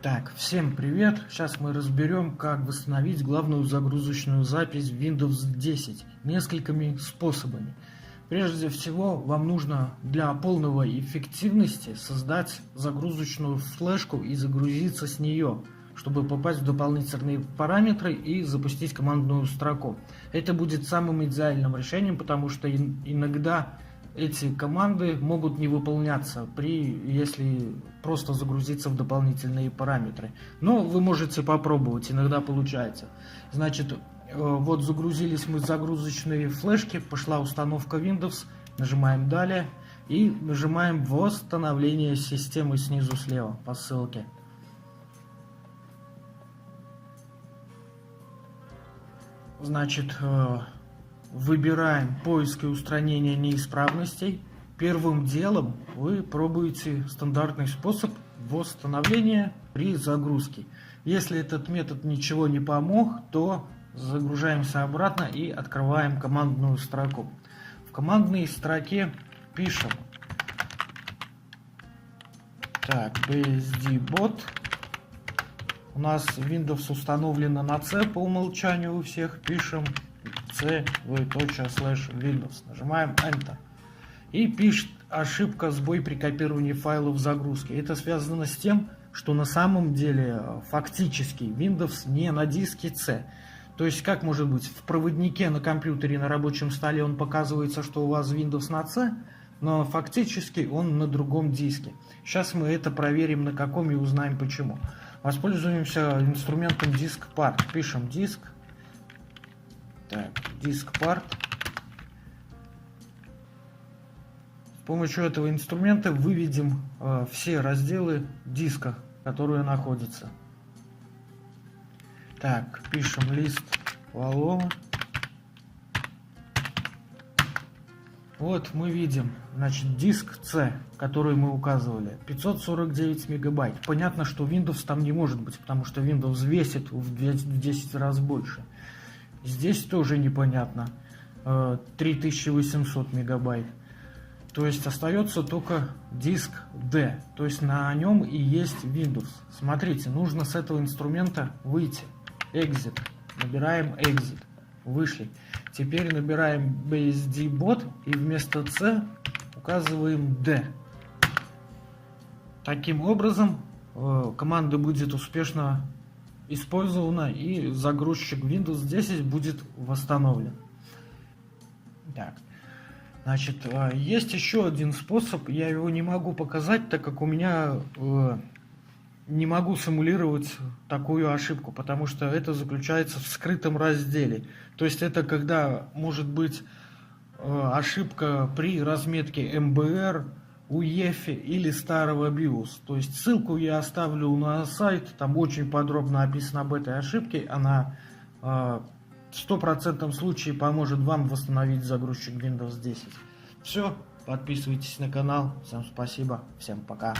Так, всем привет! Сейчас мы разберем, как восстановить главную загрузочную запись в Windows 10 несколькими способами. Прежде всего, вам нужно для полного эффективности создать загрузочную флешку и загрузиться с нее, чтобы попасть в дополнительные параметры и запустить командную строку. Это будет самым идеальным решением, потому что иногда эти команды могут не выполняться, если просто загрузиться в дополнительные параметры. Но вы можете попробовать, иногда получается. Значит, вот загрузились мы в загрузочные флешки, пошла установка Windows, нажимаем «Далее» и нажимаем «Восстановление системы» снизу слева по ссылке. Значит, выбираем поиск и устранение неисправностей. Первым делом вы пробуете стандартный способ восстановления при загрузке. Если этот метод ничего не помог, то загружаемся обратно и открываем командную строку. В командной строке пишем BSD-bot. У нас Windows установлена на C по умолчанию у всех. Пишем c//windows. Нажимаем Enter. И пишет ошибка, сбой при копировании файлов в загрузке. Это связано с тем, что на самом деле фактически Windows не на диске C. То есть как может быть, в проводнике на компьютере на рабочем столе он показывается, что у вас Windows на C, но фактически он на другом диске. Сейчас мы это проверим на каком и узнаем почему. Воспользуемся инструментом DiskPart. Пишем DiskPart. С помощью этого инструмента выведем все разделы диска, которые находятся. Так, пишем лист валова. Вот мы видим, значит, диск C, который мы указывали, 549 мегабайт. Понятно, что Windows там не может быть, потому что Windows весит в 10 раз больше. Здесь тоже непонятно, 3800 мегабайт. То есть остается только диск D, то есть на нем и есть Windows. Смотрите, нужно с этого инструмента выйти. Exit. Набираем Exit. Вышли. Теперь набираем BSD-bot и вместо C указываем D. Таким образом команда будет успешно использована и загрузчик Windows 10 будет восстановлен. Так. Значит, есть еще один способ, я его не могу показать, так как у меня не могу симулировать такую ошибку, потому что это заключается в скрытом разделе. То есть это когда может быть ошибка при разметке МБР, UEFI или старого BIOS. То есть ссылку я оставлю на сайт, там очень подробно описано об этой ошибке, она в 100% случае поможет вам восстановить загрузчик Windows 10. Все, подписывайтесь на канал, всем спасибо, всем пока.